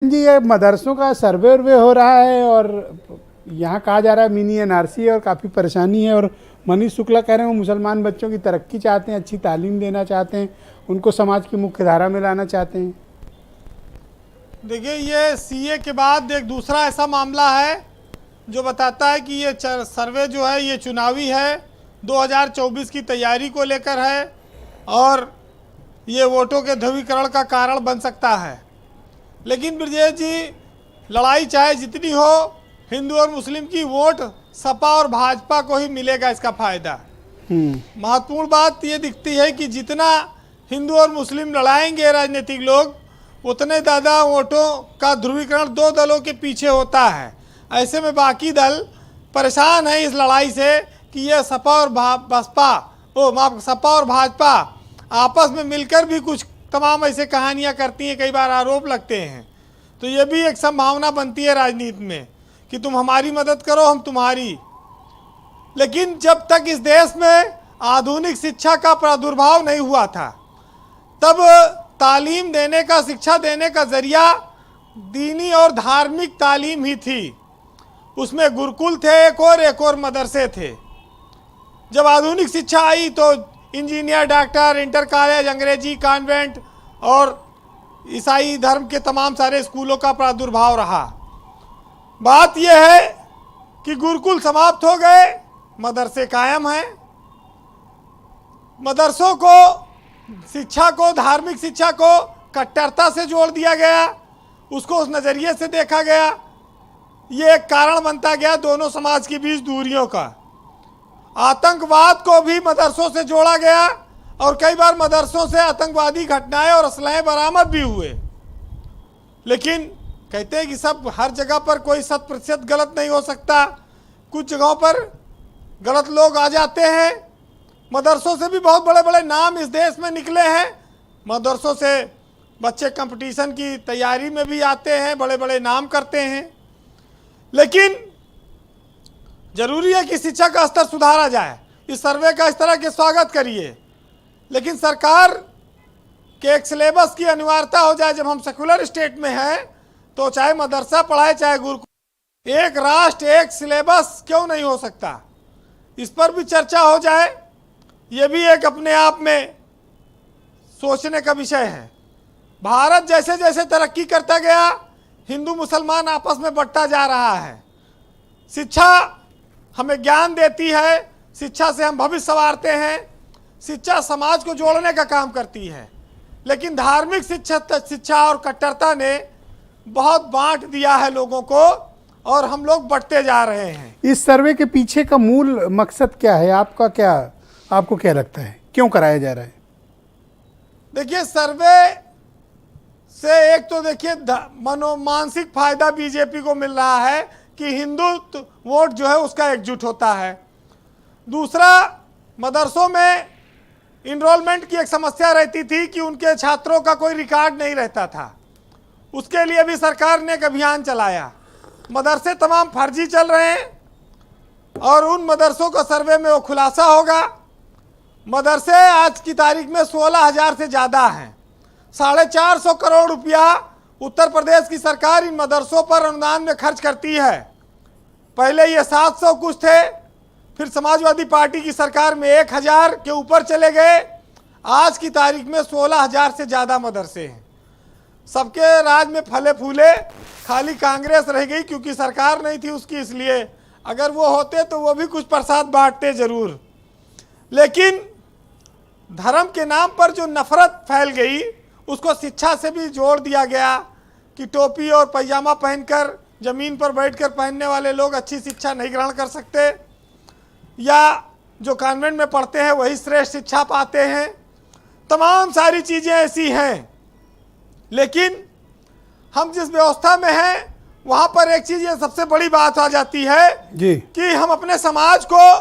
जी, ये मदरसों का सर्वे वर्वे हो रहा है और यहाँ कहा जा रहा है मिनी एनआरसी है और काफ़ी परेशानी है। और मनीष शुक्ला कह रहे हैं वो मुसलमान बच्चों की तरक्की चाहते हैं, अच्छी तालीम देना चाहते हैं, उनको समाज की मुख्य धारा में लाना चाहते हैं। देखिए, ये सीए के बाद एक दूसरा ऐसा मामला है जो बताता है कि ये सर्वे जो है ये चुनावी है, 2024 की तैयारी को लेकर है और ये वोटों के ध्रुवीकरण का कारण बन सकता है। लेकिन ब्रजेश जी, लड़ाई चाहे जितनी हो, हिंदू और मुस्लिम की वोट सपा और भाजपा को ही मिलेगा इसका फायदा। महत्वपूर्ण बात ये दिखती है कि जितना हिंदू और मुस्लिम लड़ाएंगे राजनीतिक लोग, उतने ज़्यादा वोटों का ध्रुवीकरण दो दलों के पीछे होता है। ऐसे में बाकी दल परेशान हैं इस लड़ाई से कि ये सपा और भाजपा आपस में मिलकर भी कुछ तमाम ऐसे कहानियां करती हैं, कई बार आरोप लगते हैं। तो ये भी एक संभावना बनती है राजनीति में कि तुम हमारी मदद करो, हम तुम्हारी। लेकिन जब तक इस देश में आधुनिक शिक्षा का प्रादुर्भाव नहीं हुआ था, तब तालीम देने का, शिक्षा देने का जरिया दीनी और धार्मिक तालीम ही थी। उसमें गुरुकुल थे, एक और मदरसे थे। जब आधुनिक शिक्षा आई तो इंजीनियर, डॉक्टर, इंटर कॉलेज, अंग्रेजी कॉन्वेंट और ईसाई धर्म के तमाम सारे स्कूलों का प्रादुर्भाव रहा। बात यह है कि गुरुकुल समाप्त हो गए, मदरसे कायम हैं। मदरसों को, शिक्षा को, धार्मिक शिक्षा को कट्टरता से जोड़ दिया गया, उसको उस नज़रिए से देखा गया। ये एक कारण बनता गया दोनों समाज के बीच दूरियों का। आतंकवाद को भी मदरसों से जोड़ा गया और कई बार मदरसों से आतंकवादी घटनाएं और असलहे बरामद भी हुए। लेकिन कहते हैं कि सब हर जगह पर कोई 100% गलत नहीं हो सकता, कुछ जगहों पर गलत लोग आ जाते हैं। मदरसों से भी बहुत बड़े बड़े नाम इस देश में निकले हैं। मदरसों से बच्चे कंपटीशन की तैयारी में भी आते हैं, बड़े बड़े नाम करते हैं। लेकिन जरूरी है कि शिक्षा का स्तर सुधारा जाए। इस सर्वे का इस तरह के स्वागत करिए, लेकिन सरकार के एक सिलेबस की अनिवार्यता हो जाए। जब हम सेकुलर स्टेट में हैं तो चाहे मदरसा पढ़ाए चाहे गुरुकुल, एक राष्ट्र एक सिलेबस क्यों नहीं हो सकता, इस पर भी चर्चा हो जाए। ये भी एक अपने आप में सोचने का विषय है। भारत जैसे जैसे तरक्की करता गया, हिंदू मुसलमान आपस में बढ़ता जा रहा है। शिक्षा हमें ज्ञान देती है, शिक्षा से हम भविष्य संवारते हैं, शिक्षा समाज को जोड़ने का काम करती है। लेकिन धार्मिक शिक्षा और कट्टरता ने बहुत बांट दिया है लोगों को और हम लोग बढ़ते जा रहे हैं। इस सर्वे के पीछे का मूल मकसद क्या है? आपको क्या लगता है, क्यों कराया जा रहा है? देखिए, सर्वे से एक तो देखिए मानसिक फायदा बीजेपी को मिल रहा है कि हिंदू वोट जो है उसका एकजुट होता है। दूसरा, मदरसों में इनरोलमेंट की एक समस्या रहती थी कि उनके छात्रों का कोई रिकॉर्ड नहीं रहता था। उसके लिए भी सरकार ने एक अभियान चलाया। मदरसे तमाम फर्जी चल रहे हैं और उन मदरसों का सर्वे में वो खुलासा होगा। मदरसे आज की तारीख में 16,000 से ज़्यादा हैं। 450 करोड़ रुपया उत्तर प्रदेश की सरकार इन मदरसों पर अनुदान में खर्च करती है। पहले ये 700 कुछ थे, फिर समाजवादी पार्टी की सरकार में 1,000 के ऊपर चले गए। आज की तारीख में 16,000 से ज़्यादा मदरसे हैं। सबके राज में फले फूले, खाली कांग्रेस रह गई क्योंकि सरकार नहीं थी उसकी, इसलिए अगर वो होते तो वो भी कुछ प्रसाद बांटते जरूर। लेकिन धर्म के नाम पर जो नफरत फैल गई, उसको शिक्षा से भी जोड़ दिया गया कि टोपी और पैजामा पहनकर ज़मीन पर बैठकर पहनने वाले लोग अच्छी शिक्षा नहीं ग्रहण कर सकते, या जो कॉन्वेंट में पढ़ते हैं वही श्रेष्ठ शिक्षा पाते हैं। तमाम सारी चीज़ें ऐसी हैं। लेकिन हम जिस व्यवस्था में हैं वहाँ पर एक चीज़, ये सबसे बड़ी बात आ जाती है जी, कि हम अपने समाज को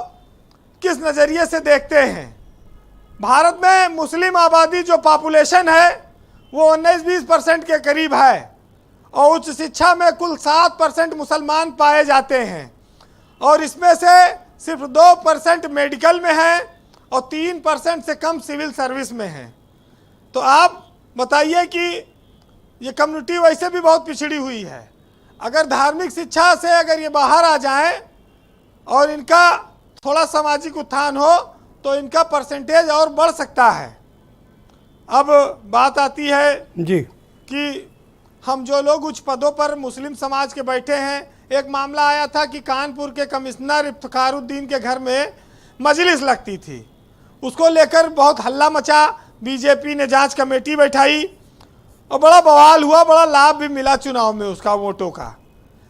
किस नज़रिए से देखते हैं। भारत में मुस्लिम आबादी जो पॉपुलेशन है वो 19-20% के करीब है और उच्च शिक्षा में कुल 7% मुसलमान पाए जाते हैं और इसमें से सिर्फ 2% मेडिकल में है और 3% से कम सिविल सर्विस में है। तो आप बताइए कि ये कम्युनिटी वैसे भी बहुत पिछड़ी हुई है। अगर धार्मिक शिक्षा से अगर ये बाहर आ जाएं और इनका थोड़ा सामाजिक उत्थान हो तो इनका परसेंटेज और बढ़ सकता है। अब बात आती है जी कि हम जो लोग उच्च पदों पर मुस्लिम समाज के बैठे हैं, एक मामला आया था कि कानपुर के कमिश्नर इफ्तिखारुद्दीन के घर में मजलिस लगती थी, उसको लेकर बहुत हल्ला मचा, बीजेपी ने जांच कमेटी बैठाई और बड़ा बवाल हुआ, बड़ा लाभ भी मिला चुनाव में उसका, वोटों का।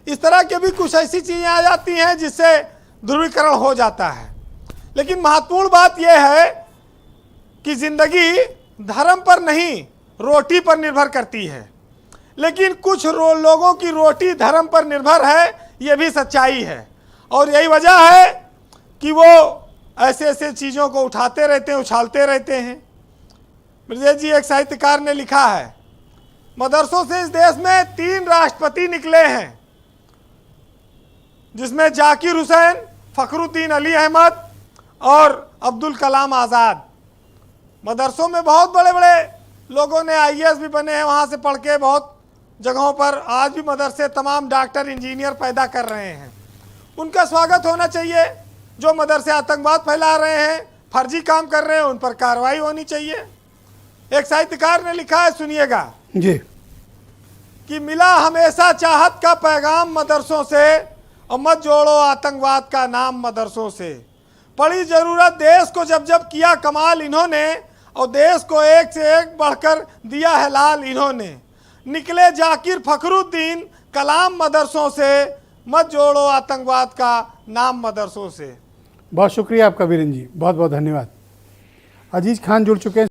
इस तरह के भी कुछ ऐसी चीज़ें आ जाती हैं जिससे ध्रुवीकरण हो जाता है। लेकिन महत्वपूर्ण बात यह है कि जिंदगी धर्म पर नहीं रोटी पर निर्भर करती है, लेकिन कुछ लोगों की रोटी धर्म पर निर्भर है, ये भी सच्चाई है। और यही वजह है कि वो ऐसे ऐसे चीज़ों को उठाते रहते हैं, उछालते रहते हैं। ब्रजेश जी, एक साहित्यकार ने लिखा है, मदरसों से इस देश में 3 राष्ट्रपति निकले हैं, जिसमें जाकिर हुसैन, फखरुद्दीन अली अहमद और अब्दुल कलाम आज़ाद। मदरसों में बहुत बड़े बड़े लोगों ने IAS भी बने हैं, वहाँ से पढ़ के बहुत जगहों पर आज भी मदरसे तमाम डॉक्टर इंजीनियर पैदा कर रहे हैं। उनका स्वागत होना चाहिए। जो मदरसे आतंकवाद फैला रहे हैं, फर्जी काम कर रहे हैं, उन पर कार्रवाई होनी चाहिए। एक साहित्यकार ने लिखा है, सुनिएगा जी, कि मिला हमेशा चाहत का पैगाम मदरसों से और मत जोड़ो आतंकवाद का नाम मदरसों से। पड़ी जरूरत देश को जब जब किया कमाल इन्होंने, और देश को एक से एक बढ़कर दिया है लाल इन्होंने। निकले जाकिर फखरुद्दीन कलाम मदरसों से, मत जोड़ो आतंकवाद का नाम मदरसों से। बहुत शुक्रिया आपका वीरेंद्र जी, बहुत बहुत धन्यवाद। अजीज खान जुड़ चुके हैं।